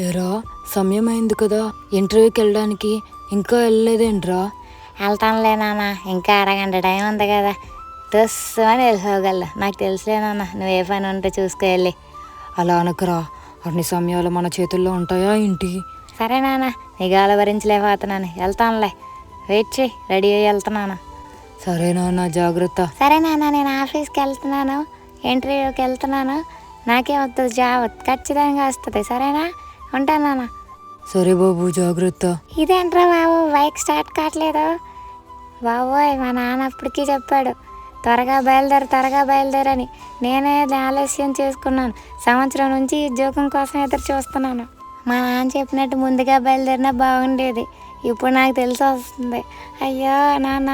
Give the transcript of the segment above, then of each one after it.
ఏరా, సమయం అయింది కదా ఇంటర్వ్యూకి వెళ్ళడానికి, ఇంకా వెళ్ళలేదేంట్రా? వెళ్తానులే నాన్న, ఇంకా అరగంట టైం ఉంది కదా, తుస్సమని వెళ్ళిపోగల. నాకు తెలుసులే నాన్న, నువ్వు ఏ పని ఉంటే చూసుకెళ్ళి. అలా అనకరా, అన్ని సమయాలు మన చేతుల్లో ఉంటాయా ఏంటి? సరే నాన్న, నీకు ఆలోచించలేకపోతున్నాను, వెళ్తానులే. వెయిట్ చేయి, రెడీ అయ్యి వెళ్తున్నాను. సరే నాన్న, జాగ్రత్త. సరే నాన్న, నేను ఆఫీస్కి వెళ్తున్నాను, ఇంటర్వ్యూకి వెళ్తున్నాను. నాకే వస్తుంది జాబ్, ఖచ్చితంగా వస్తుంది. సరేనా, ఉంటాను నాన్న. సరే బాబు, జాగ్రత్త. ఇదేంట్రా బాబు, బైక్ స్టార్ట్ కావట్లేదు. బాబోయ్, మా నాన్న అప్పటికీ చెప్పాడు త్వరగా బయలుదేరని. నేనే ఆలస్యం చేసుకున్నాను. సంవత్సరం నుంచి ఈ ఉద్యోగం కోసం ఎదురు చూస్తున్నాను. మా నాన్న చెప్పినట్టు ముందుగా బయలుదేరినా బాగుండేది. ఇప్పుడు నాకు తెలిసి వస్తుంది. అయ్యో నాన్న.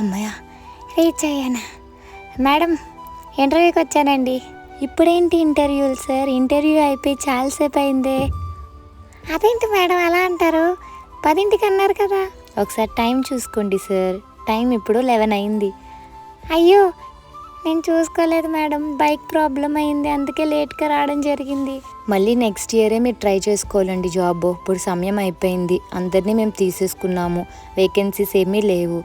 అమ్మయ్య, రీచ్ అయ్యాను. మేడం, ఇంటర్వ్యూకి వచ్చానండి. ఇప్పుడేంటి ఇంటర్వ్యూలు సార్? ఇంటర్వ్యూ అయిపోయి చాలాసేపు అయిందే. అదేంటి మేడం అలా అంటారు? 10ంటికి అన్నారు కదా. ఒకసారి టైం చూసుకోండి సార్, టైం ఇప్పుడు 11 అయింది. అయ్యో, నేను చూసుకోలేదు మేడం, బైక్ ప్రాబ్లం అయింది, అందుకే లేట్గా రావడం జరిగింది. మళ్ళీ నెక్స్ట్ ఇయరే మీరు ట్రై చేసుకోవాలండి జాబ్. ఇప్పుడు సమయం అయిపోయింది, అందరినీ మేము తీసేసుకున్నాము, వేకెన్సీస్ ఏమీ లేవు.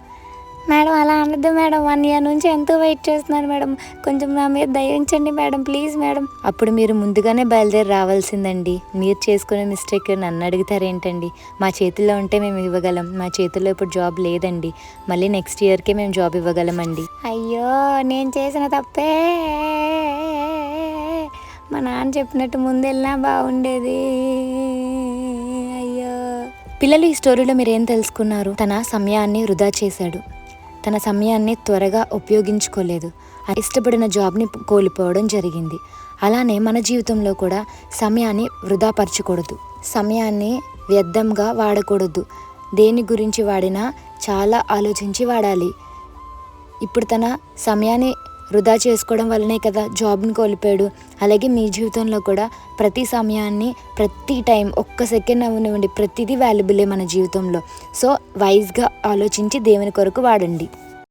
మేడం అలా అనద్దు మేడం, 1 year నుంచి ఎంతో వెయిట్ చేస్తున్నాను మేడం, కొంచెం నా మీద దయించండి మేడం, ప్లీజ్ మేడం. అప్పుడు మీరు ముందుగానే బయలుదేరి రావాల్సిందండి. మీరు చేసుకునే మిస్టేక్ నన్ను అడుగుతారేంటండి? మా చేతిలో ఉంటే మేము ఇవ్వగలం, మా చేతిలో ఇప్పుడు జాబ్ లేదండి. మళ్ళీ నెక్స్ట్ ఇయర్కే మేము జాబ్ ఇవ్వగలమండి. అయ్యో, నేను చేసిన తప్పే. మా నాన్న చెప్పినట్టు ముందు వెళ్ళినా బాగుండేది. అయ్యో. పిల్లలు, ఈ స్టోరీలో మీరు ఏం తెలుసుకున్నారు? తన సమయాన్ని వృధా చేశాడు, తన సమయాన్ని త్వరగా ఉపయోగించుకోలేదు, ఇష్టపడిన జాబ్ని కోల్పోవడం జరిగింది. అలానే మన జీవితంలో కూడా సమయాన్ని వృధా పరచకూడదు, సమయాన్ని వ్యర్థంగా వాడకూడదు. దేని గురించి వాడినా చాలా ఆలోచించి వాడాలి. ఇప్పుడు తన సమయాన్ని వృధా చేసుకోవడం వల్లనే కదా జాబ్ని కోల్పోయాడు. అలాగే మీ జీవితంలో కూడా ప్రతి సమయాన్ని, ప్రతి టైం, ఒక్క సెకండ్ అవనివ్వండి, ప్రతిదీ వాల్యుబులే మన జీవితంలో. సో వైజ్గా ఆలోచించి దేవుని కొరకు వాడండి.